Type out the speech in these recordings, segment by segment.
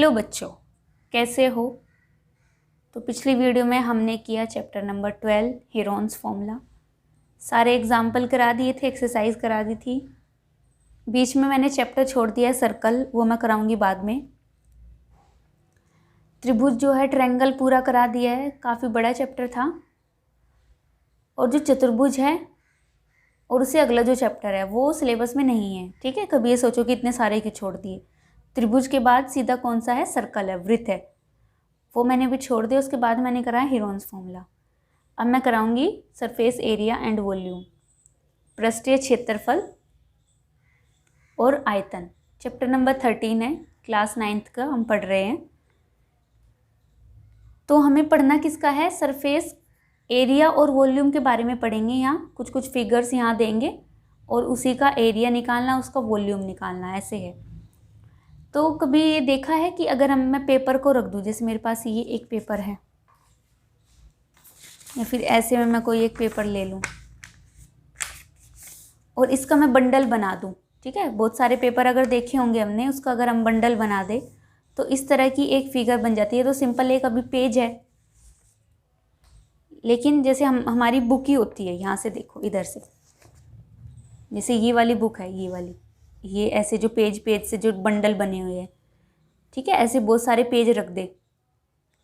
Hello बच्चों, कैसे हो। तो पिछली वीडियो में हमने किया चैप्टर नंबर 12 हेरोन्स फॉर्मूला। सारे एग्जाम्पल करा दिए थे, एक्सरसाइज करा दी थी। बीच में मैंने चैप्टर छोड़ दिया है सर्कल, वो मैं कराऊंगी बाद में। त्रिभुज जो है ट्रायंगल पूरा करा दिया है, काफ़ी बड़ा चैप्टर था। और जो चतुर्भुज है और उससे अगला जो चैप्टर है वो सिलेबस में नहीं है, ठीक है। कभी ये सोचो कि इतने सारे के छोड़ दिए। त्रिभुज के बाद सीधा कौन सा है, सर्कल है, वृत्त है, वो मैंने भी छोड़ दिया। उसके बाद मैंने कराया हेरोन्स फॉर्मूला। अब मैं कराऊंगी सरफेस एरिया एंड वॉल्यूम, पृष्ठीय क्षेत्रफल और आयतन। चैप्टर नंबर 13 है, क्लास 9th का हम पढ़ रहे हैं। तो हमें पढ़ना किसका है, सरफेस एरिया और वॉल्यूम के बारे में पढ़ेंगे। यहाँ कुछ कुछ फिगर्स यहाँ देंगे और उसी का एरिया निकालना, उसका वॉल्यूम निकालना, ऐसे है। तो कभी ये देखा है कि अगर मैं पेपर को रख दूँ, जैसे मेरे पास ये एक पेपर है, या फिर ऐसे में मैं कोई एक पेपर ले लूँ और इसका मैं बंडल बना दूँ, ठीक है। बहुत सारे पेपर अगर देखे होंगे हमने, उसका अगर हम बंडल बना दे तो इस तरह की एक फिगर बन जाती है। तो सिंपल एक अभी पेज है, लेकिन जैसे हमारी बुक ही होती है। यहाँ से देखो, इधर से, जैसे ये वाली बुक है, ये वाली, ये ऐसे जो पेज से जो बंडल बने हुए हैं, ठीक है, ऐसे बहुत सारे पेज रख दे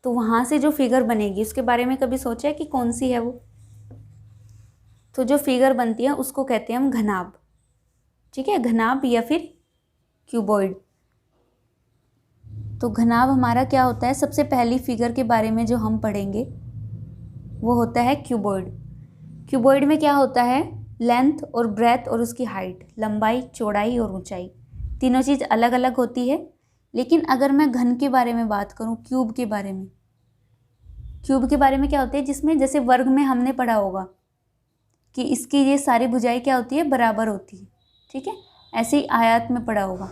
तो वहाँ से जो फिगर बनेगी उसके बारे में कभी सोचा है कि कौन सी है वो। तो जो फिगर बनती है उसको कहते हैं हम घनाभ, ठीक है, घनाभ या फिर क्यूबॉइड। तो घनाभ हमारा क्या होता है, सबसे पहली फिगर के बारे में जो हम पढ़ेंगे वो होता है क्यूबॉइड। क्यूबॉइड में क्या होता है, लेंथ और ब्रेथ और उसकी हाइट, लंबाई, चौड़ाई और ऊंचाई, तीनों चीज़ अलग अलग होती है। लेकिन अगर मैं घन के बारे में बात करूं, क्यूब के बारे में, क्यूब के बारे में क्या होते हैं, जिसमें जैसे वर्ग में हमने पढ़ा होगा कि इसकी ये सारी भुजाएं क्या होती है, बराबर होती है, ठीक है। ऐसे ही आयत में पढ़ा होगा,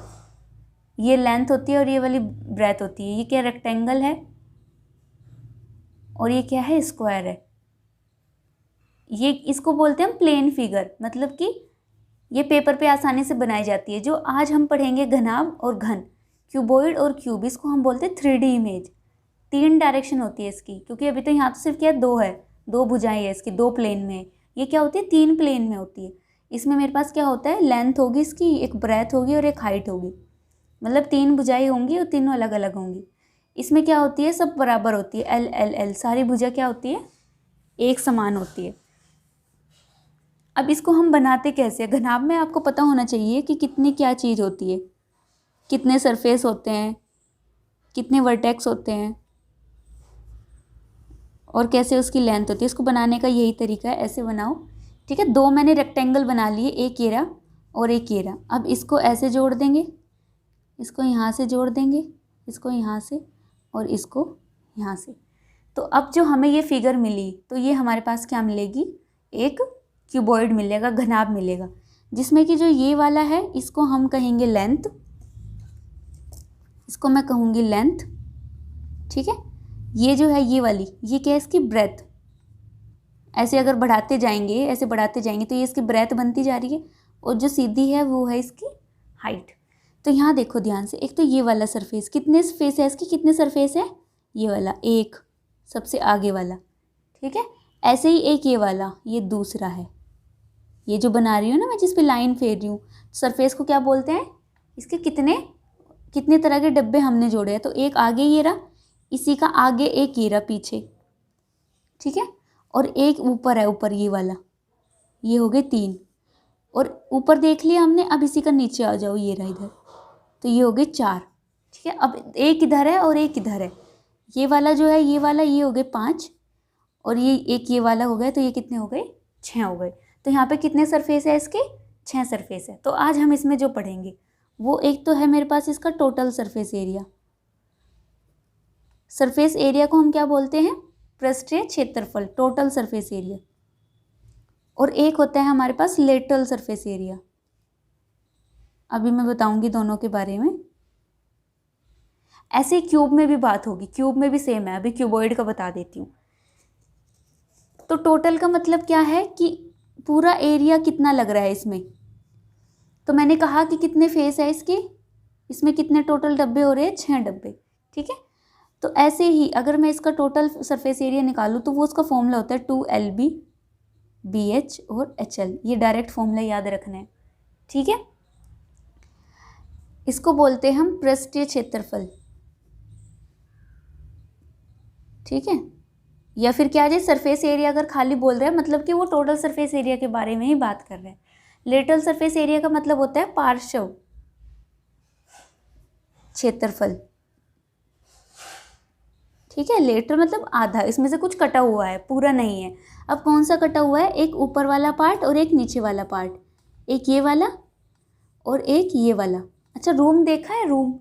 ये लेंथ होती है और ये वाली ब्रेथ होती है। ये क्या, रेक्टेंगल है और ये क्या है, स्क्वायर है। ये इसको बोलते हैं हम प्लेन फिगर, मतलब कि ये पेपर पे आसानी से बनाई जाती है। जो आज हम पढ़ेंगे घनाभ और घन, क्यूबॉइड और क्यूब, इसको हम बोलते हैं 3D इमेज। 3 डायरेक्शन होती है इसकी, क्योंकि अभी तो यहाँ तो सिर्फ क्या, 2 है, 2 भुजाएं है इसकी, 2 प्लेन में है। ये क्या होती है, 3 प्लेन में होती है। इसमें मेरे पास क्या होता है, लेंथ होगी इसकी, एक ब्रेथ होगी और एक हाइट होगी, मतलब 3 भुजाएं होंगी और तीनों अलग अलग होंगी। इसमें क्या होती है, सब बराबर होती है, एल एल एल, सारी भुजा क्या होती है, एक समान होती है। अब इसको हम बनाते कैसे, घनाभ में आपको पता होना चाहिए कि कितनी क्या चीज़ होती है, कितने सरफेस होते हैं, कितने वर्टेक्स होते हैं और कैसे उसकी लेंथ होती है। इसको बनाने का यही तरीका है, ऐसे बनाओ, ठीक है। 2 मैंने रेक्टेंगल बना लिए, एक ये रहा और एक ये रहा। अब इसको ऐसे जोड़ देंगे, इसको यहाँ से जोड़ देंगे, इसको यहाँ से और इसको यहाँ से। तो अब जो हमें ये फिगर मिली, तो ये हमारे पास क्या मिलेगी, एक क्यूबॉइड मिलेगा, घनाभ मिलेगा, जिसमें कि जो ये वाला है इसको हम कहेंगे लेंथ, इसको मैं कहूँगी लेंथ, ठीक है। ये जो है ये वाली, ये क्या है, इसकी ब्रेथ। ऐसे अगर बढ़ाते जाएंगे, ऐसे बढ़ाते जाएंगे तो ये इसकी ब्रेथ बनती जा रही है, और जो सीधी है वो है इसकी हाइट। तो यहाँ देखो ध्यान से, एक तो ये वाला सरफेस, कितने फेस है इसकी, कितने सरफेस है, ये वाला एक, सबसे आगे वाला, ठीक है। ऐसे ही एक ये वाला, ये दूसरा है, ये जो बना रही हूँ ना मैं, जिस पे लाइन फेर रही हूँ, सरफेस को क्या बोलते हैं, इसके कितने तरह के डब्बे हमने जोड़े हैं। तो एक आगे ये रहा, इसी का आगे एक ये रहा पीछे, ठीक है, और एक ऊपर है, ऊपर ये वाला, ये हो गए 3, और ऊपर देख लिया हमने। अब इसी का नीचे आ जाओ, ये रहा इधर, तो ये हो गए 4, ठीक है। अब एक इधर है और एक इधर है, ये वाला जो है, ये वाला, ये हो गए 5, और ये एक ये वाला हो गया, तो ये कितने हो गए, 6 हो गए। तो यहाँ पे कितने सरफेस है इसके, 6 सरफेस है। तो आज हम इसमें जो पढ़ेंगे वो एक तो है मेरे पास इसका total surface area. Surface area को हम क्या बोलते हैं, पृष्ठीय क्षेत्रफल, टोटल सरफेस एरिया। और एक होता है हमारे पास लेटरल सरफेस एरिया। अभी मैं बताऊंगी दोनों के बारे में। ऐसे क्यूब में भी बात होगी, क्यूब में भी सेम है, अभी क्यूबॉइड का बता देती हूँ। तो टोटल का मतलब क्या है कि पूरा एरिया कितना लग रहा है इसमें। तो मैंने कहा कि कितने फेस है इसके, इसमें कितने टोटल डब्बे हो रहे हैं, 6 डब्बे। ठीक है। तो ऐसे ही अगर मैं इसका टोटल सरफेस एरिया निकालूँ तो वो उसका फॉर्मूला होता है 2LB BH और HL। ये डायरेक्ट फॉर्मूला याद रखना है, ठीक है। इसको बोलते हैं हम पृष्ठीय क्षेत्रफल, ठीक है। या फिर क्या है, सरफेस एरिया अगर खाली बोल रहे हैं मतलब कि वो टोटल सरफेस एरिया के बारे में ही बात कर रहे हैं। लेटरल सरफेस एरिया का मतलब होता है पार्श्व क्षेत्रफल, ठीक है। लेटर मतलब आधा, इसमें से कुछ कटा हुआ है, पूरा नहीं है। अब कौन सा कटा हुआ है, एक ऊपर वाला पार्ट और एक नीचे वाला पार्ट, एक ये वाला और एक ये वाला। अच्छा, रूम देखा है, रूम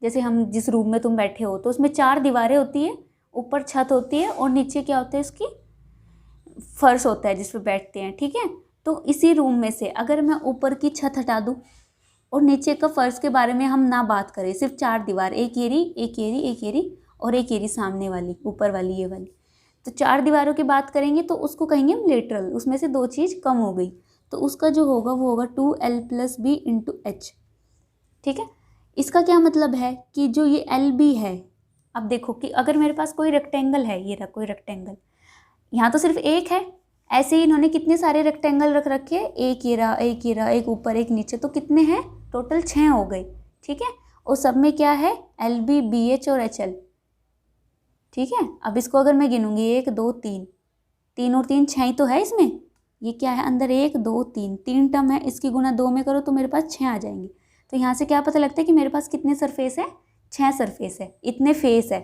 जैसे हम जिस रूम में तुम बैठे हो तो उसमें 4 दीवारें होती है, ऊपर छत होती है और नीचे क्या होता है, इसकी फर्श होता है जिस पर बैठते हैं, ठीक है। तो इसी रूम में से अगर मैं ऊपर की छत हटा दूँ और नीचे का फर्श के बारे में हम ना बात करें, सिर्फ 4 दीवार, एक येरी, एक येरी, एक येरी और एक येरी सामने वाली, ऊपर वाली ये वाली, तो 4 दीवारों की बात करेंगे तो उसको कहेंगे हम लेटरल। उसमें से 2 चीज़ कम हो गई तो उसका जो होगा वो होगा 2L+B × H, ठीक है। इसका क्या मतलब है कि जो ये LB है, अब देखो कि अगर मेरे पास कोई रेक्टेंगल है, ये रहा कोई रेक्टेंगल, यहाँ तो सिर्फ एक है, ऐसे ही इन्होंने कितने सारे रेक्टेंगल रख रखे हैं, एक ये रहा, एक ये रहा, एक ऊपर एक नीचे, तो कितने हैं टोटल, 6 हो गए, ठीक है। और सब में क्या है, LB BH और HL, ठीक है। अब इसको अगर मैं गिनूंगी 1 2 3, 3 और 3 6 ही तो है इसमें, ये क्या है अंदर 1 2 3, 3 टर्म है, इसकी गुना 2 में करो तो मेरे पास 6 आ जाएंगे। तो यहाँ से क्या पता लगता है कि मेरे पास कितने सरफेस है, 6 सरफेस है, इतने फेस है,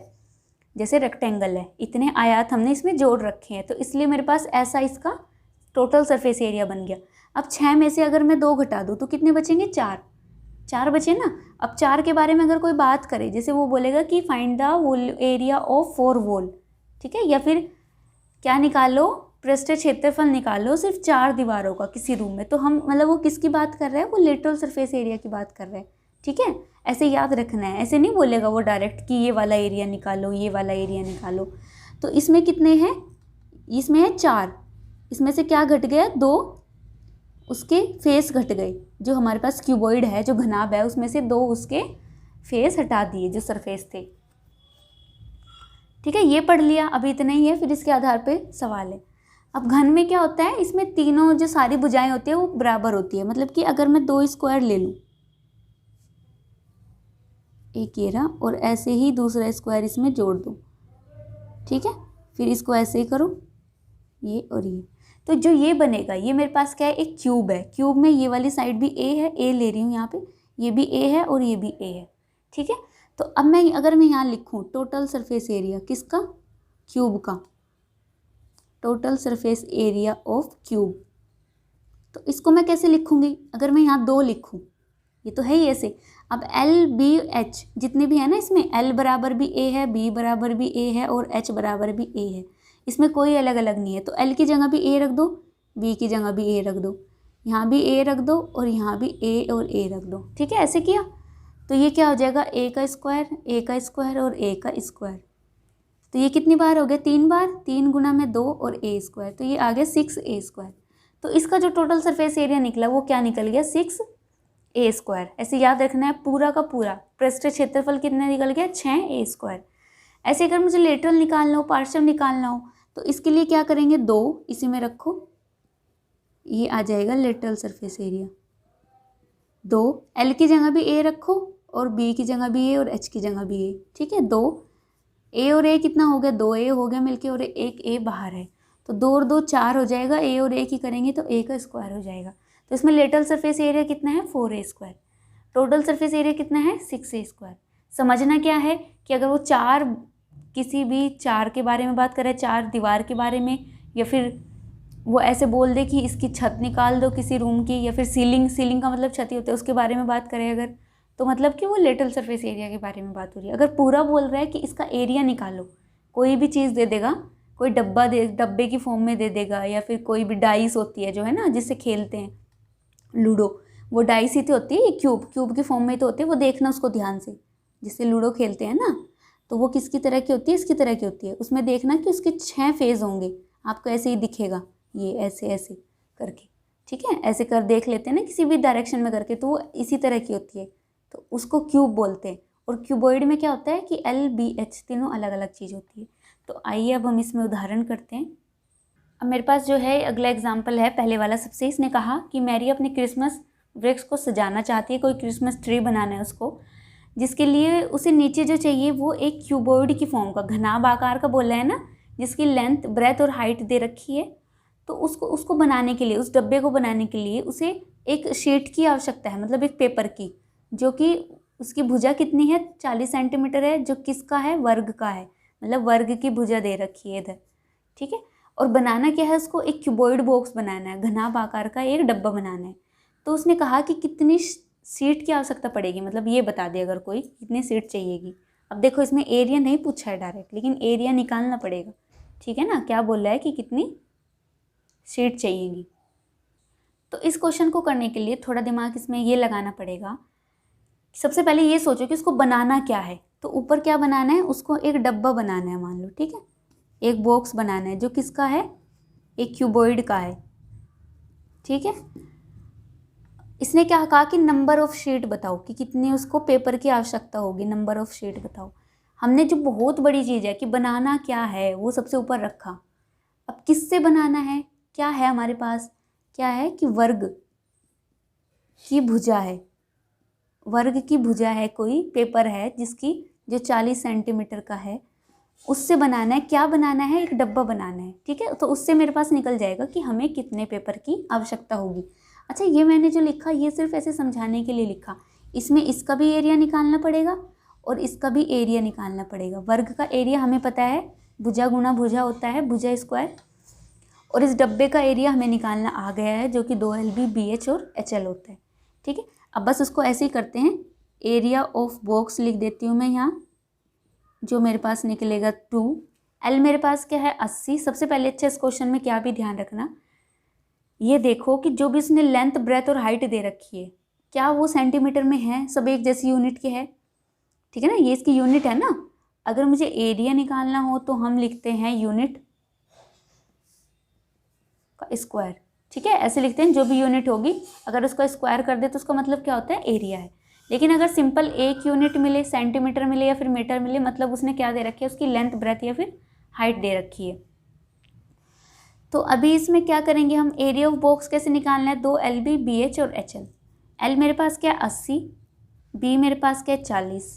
जैसे रेक्टेंगल है, इतने आयात हमने इसमें जोड़ रखे हैं, तो इसलिए मेरे पास ऐसा इसका टोटल सरफेस एरिया बन गया। अब 6 में से अगर मैं 2 घटा दूँ तो कितने बचेंगे, 4 बचे ना। अब 4 के बारे में अगर कोई बात करे, जैसे वो बोलेगा कि find the wall area of 4 wall, ठीक है, या फिर क्या निकालो, पृष्ठीय क्षेत्रफल निकालो सिर्फ 4 दीवारों का किसी रूम में, तो हम मतलब वो किसकी बात कर रहे हैं, वो लेटरल सरफेस एरिया की बात कर रहे हैं, ठीक है। ऐसे याद रखना है, ऐसे नहीं बोलेगा वो डायरेक्ट कि ये वाला एरिया निकालो, ये वाला एरिया निकालो। तो इसमें कितने हैं, इसमें है 4, इसमें से क्या घट गया, 2 उसके फेस घट गए, जो हमारे पास क्यूबॉइड है, जो घनाभ है, उसमें से 2 उसके फेस हटा दिए जो सरफेस थे, ठीक है। ये पढ़ लिया, अभी इतना ही है, फिर इसके आधार पे सवाल है। अब घन में क्या होता है, इसमें तीनों जो सारी भुजाएं होती है वो बराबर होती है, मतलब कि अगर मैं 2 स्क्वायर ले लूँ, एक ये रहा, और ऐसे ही दूसरा स्क्वायर इसमें जोड़ दूँ, ठीक है, फिर इसको ऐसे ही करो, ये और ये, तो जो ये बनेगा, ये मेरे पास क्या है, एक क्यूब है। क्यूब में ये वाली साइड भी ए है, ए ले रही हूँ यहाँ पे, ये भी ए है और ये भी ए है, ठीक है। तो अब मैं अगर मैं यहाँ लिखूँ टोटल सरफेस एरिया किसका, क्यूब का, total surface area of cube, तो इसको मैं कैसे लिखूँगी, अगर मैं यहाँ 2 लिखूँ, ये तो है ही ऐसे। अब LBH जितने भी है ना, इसमें L बराबर भी A है, B बराबर भी A है और H बराबर भी A है, इसमें कोई अलग अलग नहीं है। तो L की जगह भी A रख दो, B की जगह भी A रख दो, यहाँ भी A रख दो और यहाँ भी A और A रख दो, ठीक है। ऐसे किया तो ये क्या हो जाएगा, A का स्क्वायर, A का स्क्वायर और A का स्क्वायर, तो ये कितनी बार हो गया, 3 बार, 3 गुना में 2 और A स्क्वायर, तो ये आ गया 6A स्क्वायर। तो इसका जो टोटल सरफेस एरिया निकला वो क्या निकल गया, 6A स्क्वायर। ऐसे याद रखना है, पूरा का पूरा पृष्ठीय क्षेत्रफल कितना निकल गया, 6A स्क्वायर। ऐसे अगर मुझे लेटरल निकालना हो, पार्शियल निकालना हो, तो इसके लिए क्या करेंगे, 2 इसी में रखो, ये आ जाएगा लेटरल सरफेस एरिया, 2 L की जगह भी A रखो और B की जगह भी A और H की जगह भी A, ठीक है। 2 A और A कितना हो गया, 2A हो गया मिलके, और एक A बाहर है, तो 2 और 2 4 हो जाएगा, A और A की करेंगे तो A का स्क्वायर हो जाएगा। तो इसमें लेटरल सरफेस एरिया कितना है, 4A square, total surface area कितना है, 6A स्क्वायर। समझना क्या है कि अगर वो 4 किसी भी 4 के बारे में बात करें, 4 दीवार के बारे में, या फिर वो ऐसे बोल दे कि इसकी छत निकाल दो किसी रूम की, या फिर सीलिंग का मतलब छत ही होता है, उसके बारे में बात करें अगर, तो मतलब कि वो लेटरल सरफेस एरिया के बारे में बात हो रही है। अगर पूरा बोल रहा है कि इसका एरिया निकालो, कोई भी चीज़ दे देगा, कोई डब्बे की फॉर्म में दे देगा, या फिर कोई भी डाइस होती है जो है ना जिससे खेलते हैं लूडो, वो डाइस ही तो होती है, ये क्यूब की फॉर्म में तो होती है, वो देखना उसको ध्यान से, जिससे लूडो खेलते हैं ना, तो वो किसकी तरह की होती है, इसकी तरह की होती है। उसमें देखना कि उसके 6 फेज़ होंगे, आपको ऐसे ही दिखेगा, ये ऐसे ऐसे करके, ठीक है, ऐसे कर देख लेते हैं ना किसी भी डायरेक्शन में करके, तो वो इसी तरह की होती है, तो उसको क्यूब बोलते हैं। और क्यूबॉइड में क्या होता है कि LBH तीनों अलग अलग चीज़ होती है। तो आइए अब हम इसमें उदाहरण करते हैं। अब मेरे पास जो है अगला एग्जाम्पल है पहले वाला सबसे। इसने कहा कि मैरी अपने क्रिसमस वृक्ष को सजाना चाहती है, कोई क्रिसमस ट्री बनाना है उसको, जिसके लिए उसे नीचे जो चाहिए वो एक क्यूबॉइड की फॉर्म का घनाभ आकार का बोला है ना, जिसकी लेंथ ब्रेथ और हाइट दे रखी है। तो उसको बनाने के लिए, उस डब्बे को बनाने के लिए उसे एक शीट की आवश्यकता है, मतलब एक पेपर की, जो कि उसकी भुजा कितनी है 40 सेंटीमीटर है, जो किसका है वर्ग का है, मतलब वर्ग की भुजा दे रखी है इधर, ठीक है। और बनाना क्या है, उसको एक क्यूबॉइड बॉक्स बनाना है, घनाभ आकार का एक डब्बा बनाना है। तो उसने कहा कि कितनी सीट की आवश्यकता पड़ेगी, मतलब ये बता दे अगर कोई कितनी सीट चाहिएगी। अब देखो इसमें एरिया नहीं पूछा है डायरेक्ट, लेकिन एरिया निकालना पड़ेगा, ठीक है ना। क्या बोल रहा है कि कितनी सीट चाहिएगी। तो इस क्वेश्चन को करने के लिए थोड़ा दिमाग इसमें ये लगाना पड़ेगा। सबसे पहले ये सोचो कि उसको बनाना क्या है। तो ऊपर क्या बनाना है, उसको एक डब्बा बनाना है मान लो, ठीक है, एक बॉक्स बनाना है जो किसका है, एक क्यूबॉइड का है, ठीक है। इसने क्या कहा कि नंबर ऑफ शीट बताओ कि कितनी उसको पेपर की आवश्यकता होगी, नंबर ऑफ शीट बताओ। हमने जो बहुत बड़ी चीज़ है कि बनाना क्या है वो सबसे ऊपर रखा। अब किससे बनाना है, क्या है हमारे पास, क्या है कि वर्ग की भुजा है, वर्ग की भुजा है, कोई पेपर है जिसकी जो 40 सेंटीमीटर का है, उससे बनाना है। क्या बनाना है, एक डब्बा बनाना है, ठीक है। तो उससे मेरे पास निकल जाएगा कि हमें कितने पेपर की आवश्यकता होगी। अच्छा, ये मैंने जो लिखा ये सिर्फ ऐसे समझाने के लिए लिखा, इसमें इसका भी एरिया निकालना पड़ेगा और इसका भी एरिया निकालना पड़ेगा। वर्ग का एरिया हमें पता है, भुजा गुना भुजा होता है, भुजा स्क्वायर। और इस डब्बे का एरिया हमें निकालना आ गया है, जो कि 2LB BH और HL होता है, ठीक है। अब बस उसको ऐसे ही करते हैं, एरिया ऑफ बॉक्स लिख देती हूँ मैं यहाँ, जो मेरे पास निकलेगा 2। L मेरे पास क्या है 80। सबसे पहले अच्छा इस क्वेश्चन में क्या भी ध्यान रखना, ये देखो कि जो भी इसने लेंथ ब्रेथ और हाइट दे रखी है क्या वो सेंटीमीटर में है, सब एक जैसी यूनिट के है, ठीक है ना, ये इसकी यूनिट है ना। अगर मुझे एरिया निकालना हो तो हम लिखते हैं यूनिट का स्क्वायर, ठीक है, ऐसे लिखते हैं, जो भी यूनिट होगी अगर उसका स्क्वायर कर दे तो उसका मतलब क्या होता है, एरिया है। लेकिन अगर सिंपल एक यूनिट मिले, सेंटीमीटर मिले या फिर मीटर मिले, मतलब उसने क्या दे रखी है, उसकी लेंथ ब्रेथ या फिर हाइट दे रखी है। तो अभी इसमें क्या करेंगे हम, एरिया ऑफ बॉक्स कैसे निकालना है, 2LB BH और HL। L मेरे पास क्या है 80, B मेरे पास क्या है 40,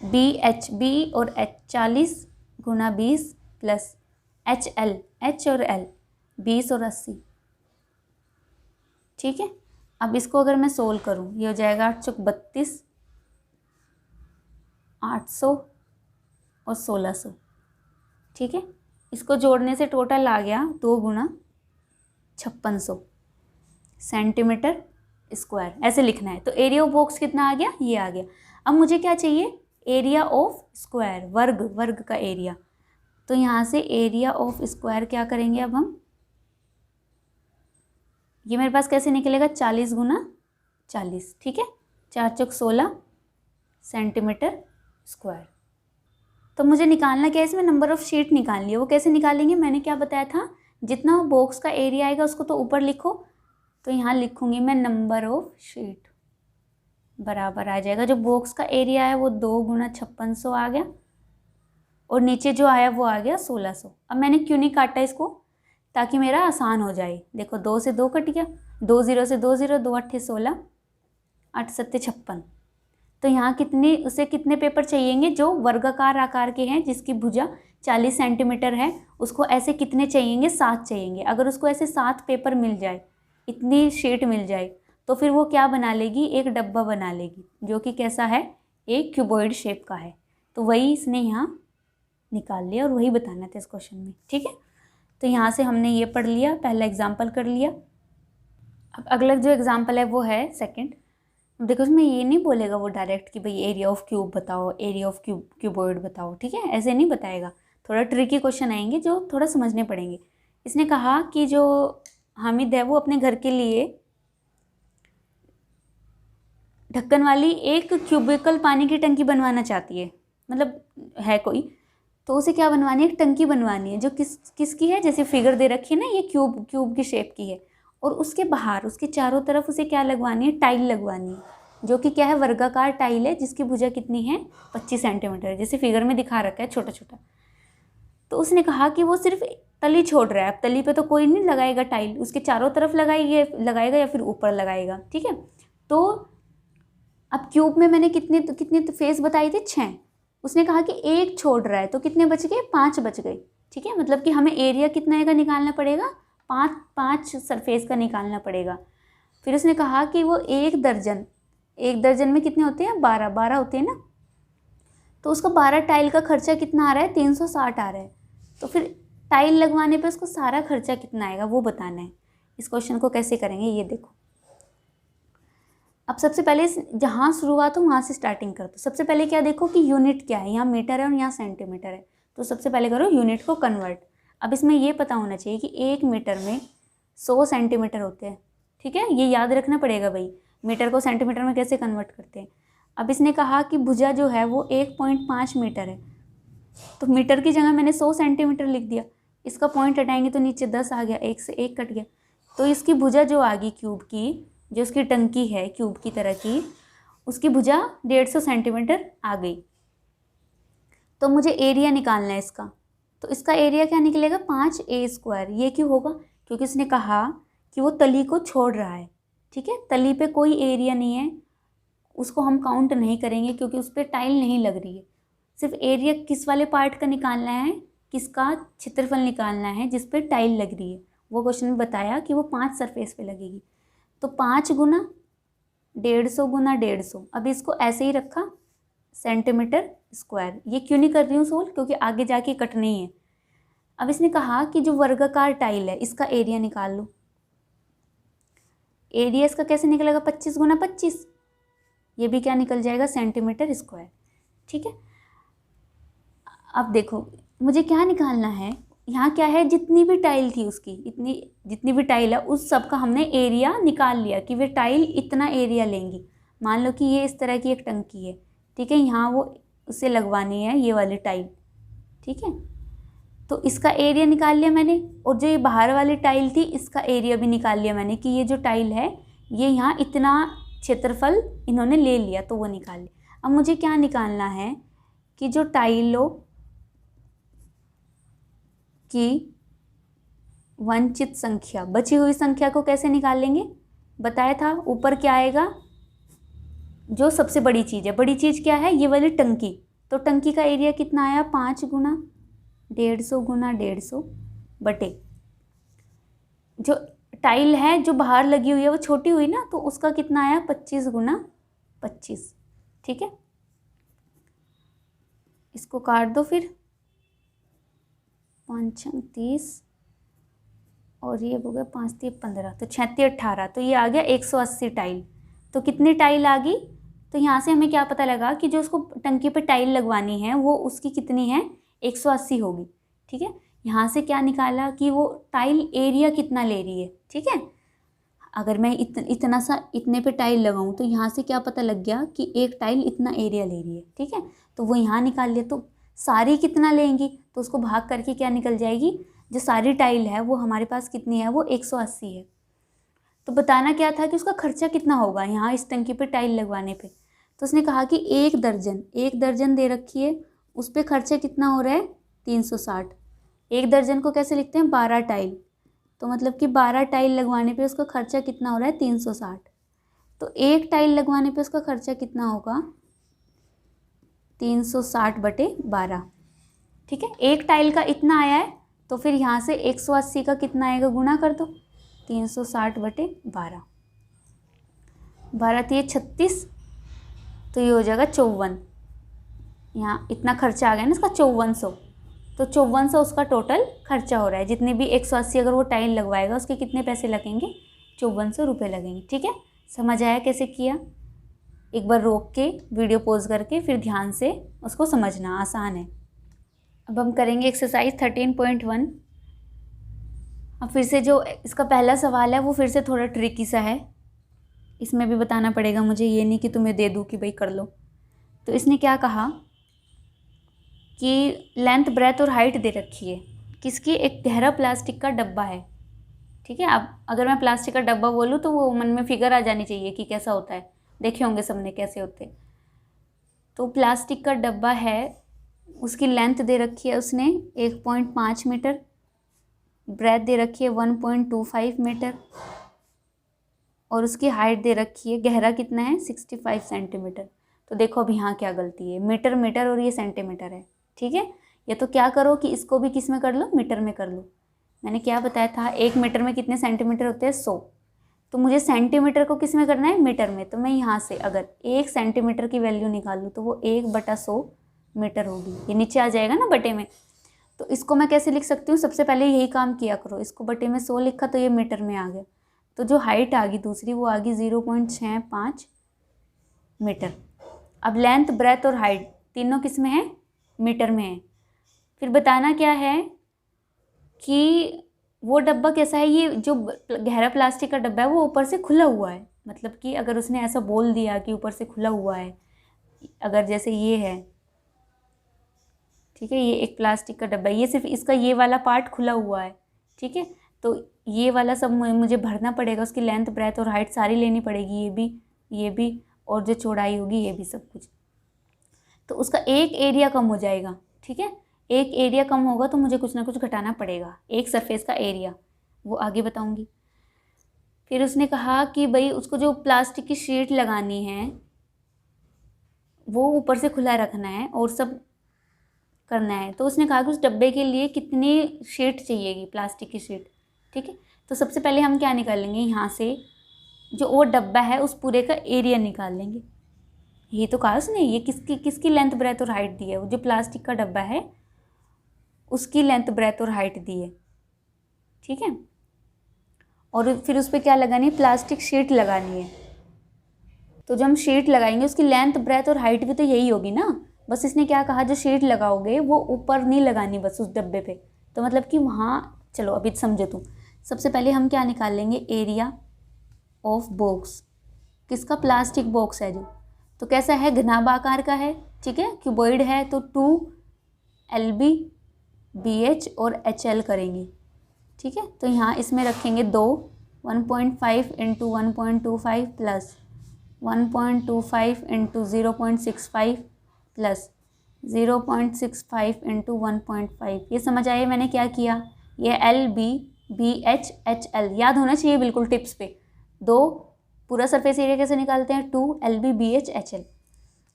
B और H 40 गुना 20 प्लस HL, H और L 20 और 80, ठीक है। अब इसको अगर मैं सोल्व करूँ, ये हो जाएगा 8 चौक 32, 800 और 1600, ठीक है। इसको जोड़ने से टोटल आ गया 2 गुना 5600 सेंटीमीटर स्क्वायर, ऐसे लिखना है। तो एरिया ऑफ बॉक्स कितना आ गया, ये आ गया। अब मुझे क्या चाहिए, एरिया ऑफ स्क्वायर, वर्ग का एरिया। तो यहाँ से एरिया ऑफ स्क्वायर क्या करेंगे अब हम, ये मेरे पास कैसे निकलेगा 40 गुना 40, ठीक है, 4 चौक 16 सेंटीमीटर स्क्वायर। तो मुझे निकालना क्या है, इसमें नंबर ऑफ शीट निकालनी है। वो कैसे निकालेंगे, मैंने क्या बताया था, जितना बॉक्स का एरिया आएगा उसको तो ऊपर लिखो। तो यहाँ लिखूंगी मैं नंबर ऑफ शीट बराबर आ जाएगा, जो बॉक्स का एरिया है वो 2 गुना 5600 आ गया और नीचे जो आया वो आ गया 1600। अब मैंने क्यों नहीं काटा इसको, ताकि मेरा आसान हो जाए। देखो 2 से 2 कट गया, 2 0 से 2 0, 2 8 16, 8 7 56। तो यहाँ कितने पेपर चाहिएंगे, जो वर्गाकार आकार के हैं, जिसकी भुजा 40 सेंटीमीटर है, उसको ऐसे कितने चाहिएंगे, 7 चाहिएंगे। अगर उसको ऐसे 7 पेपर मिल जाए, इतनी शीट मिल जाए, तो फिर वो क्या बना लेगी, एक डब्बा बना लेगी, जो कि कैसा है, एक क्यूबॉइड शेप का है। तो वही इसने यहाँ निकाल लिया और वही बताना था इस क्वेश्चन में, ठीक है। तो यहाँ से हमने ये पढ़ लिया, पहला एग्जाम्पल कर लिया। अब अगला जो एग्जाम्पल है वो है सेकेंड। देखो उसमें ये नहीं बोलेगा वो डायरेक्ट कि भाई एरिया ऑफ क्यूब बताओ, एरिया ऑफ क्यूबॉइड बताओ, ठीक है, ऐसे नहीं बताएगा। थोड़ा ट्रिकी क्वेश्चन आएंगे जो थोड़ा समझने पड़ेंगे। इसने कहा कि जो हामिद है वो अपने घर के लिए ढक्कन वाली एक क्यूबिकल पानी की टंकी बनवाना चाहती है, मतलब है कोई, तो उसे क्या बनवानी है, एक टंकी बनवानी है, जो किसकी है, जैसे फिगर दे रखी है ना, ये क्यूब की शेप की है। और उसके बाहर, उसके चारों तरफ उसे क्या लगवानी है, टाइल लगवानी है, जो कि क्या है, वर्गाकार टाइल है जिसकी भुजा कितनी है, 25 सेंटीमीटर, जैसे फिगर में दिखा रखा है छोटा छोटा। तो उसने कहा कि वो सिर्फ तली छोड़ रहा है, अब तली पे तो कोई नहीं लगाएगा टाइल, उसके चारों तरफ लगाएगा या फिर ऊपर लगाएगा, ठीक है। तो अब क्यूब में मैंने कितने फेस बताई थी, 6। उसने कहा कि एक छोड़ रहा है, तो कितने बच गए, 5 बच गए, ठीक है। मतलब कि हमें एरिया कितना का निकालना पड़ेगा, 5 सरफेस का निकालना पड़ेगा। फिर उसने कहा कि वो एक दर्जन में कितने होते हैं, 12 होते हैं ना। तो उसको 12 टाइल का खर्चा कितना आ रहा है, 360 आ रहा है। तो फिर टाइल लगवाने पे उसको सारा खर्चा कितना आएगा वो बताना है। इस क्वेश्चन को कैसे करेंगे ये देखो। अब सबसे पहले जहाँ शुरुआत हो वहाँ से स्टार्टिंग कर दो। सबसे पहले क्या देखो कि यूनिट क्या है, यहाँ मीटर है और यहाँ सेंटीमीटर है। तो सबसे पहले करो यूनिट को कन्वर्ट। अब इसमें ये पता होना चाहिए कि 1 मीटर में 100 सेंटीमीटर होते हैं, ठीक है। ये याद रखना पड़ेगा भाई, मीटर को सेंटीमीटर में कैसे कन्वर्ट करते हैं। अब इसने कहा कि भुजा जो है वो 1.5 मीटर है, तो मीटर की जगह मैंने 100 सेंटीमीटर लिख दिया। इसका पॉइंट हटाएंगे तो नीचे 10 आ गया, 1 से 1 कट गया। तो इसकी भुजा जो आ गई क्यूब की, जो उसकी टंकी है क्यूब की तरह की, उसकी भुजा 150 सेंटीमीटर आ गई। तो मुझे एरिया निकालना है इसका। तो इसका एरिया क्या निकलेगा, 5a²। ये क्यों होगा, क्योंकि उसने कहा कि वो तली को छोड़ रहा है, ठीक है। तली पे कोई एरिया नहीं है, उसको हम काउंट नहीं करेंगे क्योंकि उस पर टाइल नहीं लग रही है। सिर्फ एरिया किस वाले पार्ट का निकालना है, किसका क्षेत्रफल निकालना है जिस पे टाइल लग रही है। वो क्वेश्चन में बताया कि वो 5 सरफेस पे लगेगी। तो 5 गुना 150 गुना 150। अब इसको ऐसे ही रखा सेंटीमीटर स्क्वायर। ये क्यों नहीं कर रही हूँ सोल्व, क्योंकि आगे जाके कटनी है। अब इसने कहा कि जो वर्गाकार टाइल है इसका एरिया निकाल लो। एरिया इसका कैसे निकलेगा, 25 गुना 25। ये भी क्या निकल जाएगा, सेंटीमीटर स्क्वायर, ठीक है। अब देखो मुझे क्या निकालना है, यहाँ क्या है, जितनी भी टाइल थी उसकी, जितनी भी टाइल है उस सब का हमने एरिया निकाल लिया कि वे टाइल इतना एरिया लेंगी। मान लो कि ये इस तरह की एक टंकी है, ठीक है। यहाँ वो उसे लगवानी है ये वाली टाइल, ठीक है। तो इसका एरिया निकाल लिया मैंने, और जो ये बाहर वाली टाइल थी इसका एरिया भी निकाल लिया मैंने कि ये जो टाइल है ये यहाँ इतना क्षेत्रफल इन्होंने ले लिया, तो वो निकाल लिया। अब मुझे क्या निकालना है कि जो टाइलों की वंचित संख्या, बची हुई संख्या को कैसे निकालेंगे, बताया था। ऊपर क्या आएगा, जो सबसे बड़ी चीज़ है, बड़ी चीज़ क्या है, ये वाली टंकी। तो टंकी का एरिया कितना आया, 5 गुना 150 गुना 150 बटे जो टाइल है जो बाहर लगी हुई है वो छोटी हुई ना, तो उसका कितना आया, 25 गुना 25, ठीक है। इसको काट दो फिर, 5 6 30 और ये हो गया 5 3 15, तो 6 3 18, तो ये आ गया 180 टाइल। तो कितनी टाइल आ गई, तो यहाँ से हमें क्या पता लगा कि जो उसको टंकी पे टाइल लगवानी है वो उसकी कितनी है, 180 होगी, ठीक है। यहाँ से क्या निकाला कि वो टाइल एरिया कितना ले रही है, ठीक है। अगर मैं इतने पे टाइल लगाऊं तो यहाँ से क्या पता लग गया कि एक टाइल इतना एरिया ले रही है, ठीक है। तो वो यहाँ निकाल लिया। तो सारी कितना लेंगी, तो उसको भाग करके क्या निकल जाएगी, जो सारी टाइल है वो हमारे पास कितनी है, वो 180 है। तो बताना क्या था कि उसका खर्चा कितना होगा यहाँ इस टंकी पे टाइल लगवाने पे। तो उसने कहा कि एक दर्जन दे रखी है, उस पर खर्चा कितना हो रहा है, 360। एक दर्जन को कैसे लिखते हैं, 12 टाइल। तो मतलब कि 12 टाइल लगवाने पे उसका खर्चा कितना हो रहा है, 360। तो एक टाइल लगवाने पे उसका खर्चा कितना होगा, 360 बटे 12, ठीक है। एक टाइल का इतना आया है, तो फिर यहाँ से 180 का कितना आएगा, गुणा कर दो, 360 बटे 12, 12 3 36, तो ये हो जाएगा 54। यहाँ इतना खर्चा आ गया ना इसका, 5400। तो 5400 उसका टोटल खर्चा हो रहा है। जितनी भी 180 अगर वो टाइल लगवाएगा उसके कितने पैसे लगेंगे, 5400 रुपये लगेंगे, ठीक है। समझ आया कैसे किया, एक बार रोक के वीडियो पॉज करके फिर ध्यान से उसको समझना, आसान है। अब हम करेंगे एक्सरसाइज 13.1। अब फिर से जो इसका पहला सवाल है वो फिर से थोड़ा ट्रिकी सा है, इसमें भी बताना पड़ेगा मुझे, ये नहीं कि तुम्हें दे दूँ कि भाई कर लो। तो इसने क्या कहा कि लेंथ ब्रेथ और हाइट दे रखी है किसकी, एक गहरा प्लास्टिक का डब्बा है, ठीक है। अब अगर मैं प्लास्टिक का डब्बा बोलूँ तो वो मन में फिगर आ जानी चाहिए कि कैसा होता है। देखे होंगे सबने कैसे होते। तो प्लास्टिक का डब्बा है, उसकी लेंथ दे रखी है उसने 1.5 मीटर, ब्रेथ दे रखी है 1.25 मीटर, और उसकी हाइट दे रखी है, गहरा कितना है 65 सेंटीमीटर। तो देखो अभी यहाँ क्या गलती है, मीटर मीटर और ये सेंटीमीटर है, ठीक है। या तो क्या करो कि इसको भी किस में कर लो, मीटर में कर लो। मैंने क्या बताया था, 1 मीटर में कितने सेंटीमीटर होते हैं 100, तो मुझे सेंटीमीटर को किस में करना है, मीटर में। तो मैं यहाँ से अगर 1 सेंटीमीटर की वैल्यू निकालूँ तो वो 1/100 मीटर होगी, ये नीचे आ जाएगा ना बटे में। तो इसको मैं कैसे लिख सकती हूँ, सबसे पहले यही काम किया करो, इसको बटे में 100 लिखा तो ये मीटर में आ गया। तो जो हाइट आ गई दूसरी वो आ गई 0.65 मीटर। अब लेंथ, ब्रेथ और हाइट तीनों किस में है, मीटर में है। फिर बताना क्या है कि वो डब्बा कैसा है, ये जो गहरा प्लास्टिक का डब्बा है वो ऊपर से खुला हुआ है। मतलब कि अगर उसने ऐसा बोल दिया कि ऊपर से खुला हुआ है, अगर जैसे ये है, ठीक है, ये एक प्लास्टिक का डब्बा है, ये सिर्फ इसका ये वाला पार्ट खुला हुआ है, ठीक है। तो ये वाला सब मुझे भरना पड़ेगा, उसकी लेंथ, ब्रेथ और हाइट सारी लेनी पड़ेगी, ये भी और जो चौड़ाई होगी ये भी, सब कुछ। तो उसका एक एरिया कम हो जाएगा, ठीक है। एक एरिया कम होगा तो मुझे कुछ ना कुछ घटाना पड़ेगा, एक सरफेस का एरिया, वो आगे बताऊंगी। फिर उसने कहा कि भाई उसको जो प्लास्टिक की शीट लगानी है वो ऊपर से खुला रखना है और सब करना है। तो उसने कहा कि उस डब्बे के लिए कितनी शीट चाहिएगी, प्लास्टिक की शीट, ठीक है। तो सबसे पहले हम क्या निकालेंगे, यहाँ से जो वो डब्बा है उस पूरे का एरिया निकाल लेंगे। ये तो कहा उसने, ये किसकी लेंथ, ब्रेथ और हाइट दी है, वो जो प्लास्टिक का डब्बा है उसकी लेंथ, ब्रेथ और हाइट दी है, ठीक है। और फिर उस पर क्या लगानी है, प्लास्टिक शीट लगानी है। तो जब हम शीट लगाएंगे उसकी लेंथ, ब्रेथ और हाइट भी तो यही होगी ना। बस इसने क्या कहा, जो शीट लगाओगे वो ऊपर नहीं लगानी बस उस डब्बे पे। तो मतलब कि वहाँ, चलो अभी समझो तुम। सबसे पहले हम क्या निकाल लेंगे, एरिया ऑफ बॉक्स, किसका, प्लास्टिक बॉक्स है जो। तो कैसा है, घनाभ आकार का है, ठीक है, क्यूबॉइड है। तो 2 LB BH और HL करेंगे, ठीक है। तो यहाँ इसमें रखेंगे 2, 1.5 × 1.25 प्लस 1.25 × 0.65 प्लस 0.65 × 1.5। ये समझ आइए मैंने क्या किया, ये LB BH HL याद होना चाहिए बिल्कुल टिप्स पे। 2 पूरा सरफेस एरिया कैसे निकालते हैं, 2 LB BH HL।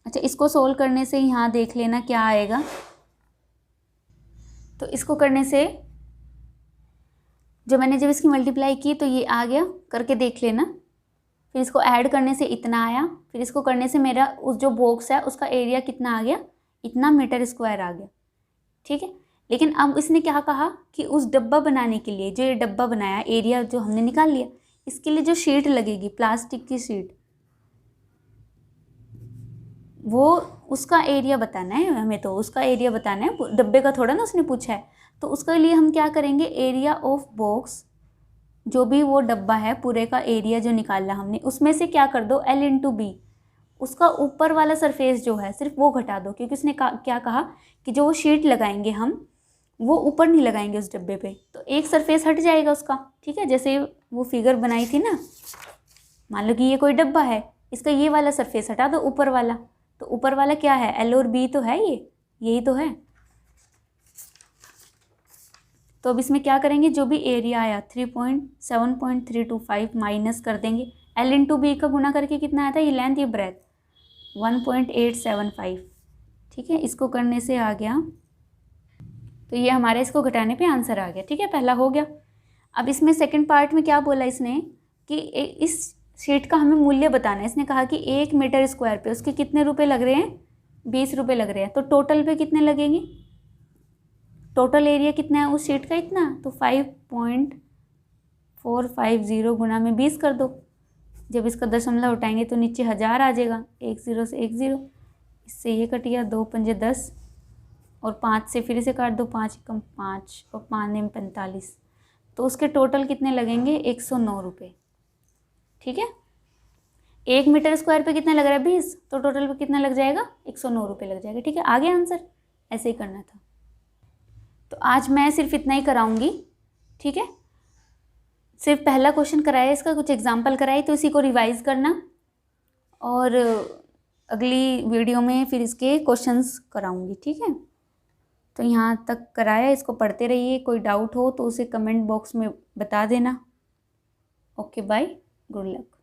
अच्छा, इसको सोल्व करने से यहाँ देख लेना क्या आएगा। तो इसको करने से जब इसकी मल्टीप्लाई की तो ये आ गया, करके देख लेना। फिर इसको ऐड करने से इतना आया, फिर इसको करने से मेरा उस जो बॉक्स है उसका एरिया कितना आ गया, इतना मीटर स्क्वायर आ गया, ठीक है। लेकिन अब इसने क्या कहा कि उस डब्बा बनाने के लिए, जो ये डब्बा बनाया, एरिया जो हमने निकाल लिया, इसके लिए जो शीट लगेगी, प्लास्टिक की शीट, वो उसका एरिया बताना है हमें। तो उसका एरिया बताना है, डब्बे का थोड़ा ना उसने पूछा है। तो उसके लिए हम क्या करेंगे, एरिया ऑफ बॉक्स, जो भी वो डब्बा है पूरे का एरिया जो निकाला हमने, उसमें से क्या कर दो, L × B, उसका ऊपर वाला सरफेस जो है सिर्फ वो घटा दो। क्योंकि उसने क्या कहा कि जो वो शीट लगाएंगे हम, वो ऊपर नहीं लगाएंगे उस डब्बे पे, तो एक सरफेस हट जाएगा उसका, ठीक है। जैसे वो फिगर बनाई थी ना, मान लो कि ये कोई डब्बा है, इसका ये वाला सरफेस हटा दो, ऊपर वाला। तो ऊपर वाला क्या है, L और B तो है, यही तो है। तो अब इसमें क्या करेंगे, जो भी एरिया आया 7.325 माइनस कर देंगे, L × B का गुना करके कितना आया था, ये लेंथ, ये ब्रेथ 1.875, ठीक है। इसको करने से आ गया, तो ये हमारे इसको घटाने पे आंसर आ गया, ठीक है, पहला हो गया। अब इसमें सेकंड पार्ट में क्या बोला इसने कि इस शीट का हमें मूल्य बताना है। इसने कहा कि 1 मीटर स्क्वायर पे उसके कितने रुपए लग रहे हैं, 20 रुपये लग रहे हैं। तो टोटल पे कितने लगेंगे, टोटल एरिया कितना है उस शीट का, इतना। तो 5.450 गुना में 20 कर दो। जब इसका दशमलव उठाएंगे तो नीचे 1000 आ जाएगा, 1 0 से 1 0, इससे ये कट गया, 2 पंजे 10 और 5 से फिर से काट दो, 5 कम 5 और 5 में 45। तो उसके टोटल कितने लगेंगे, 109 रुपये, ठीक है। 1 मीटर स्क्वायर पे कितना लग रहा है, 20, तो टोटल पे कितना लग जाएगा, 109 रुपये लग जाएगा, ठीक है। आगे आंसर ऐसे ही करना था। तो आज मैं सिर्फ इतना ही कराऊंगी, ठीक है। सिर्फ पहला क्वेश्चन कराया, इसका कुछ एग्जाम्पल कराई, तो इसी को रिवाइज करना और अगली वीडियो में फिर इसके क्वेश्चंस कराऊंगी, ठीक है। तो यहाँ तक कराया, इसको पढ़ते रहिए, कोई डाउट हो तो उसे कमेंट बॉक्स में बता देना। Okay bye, good luck.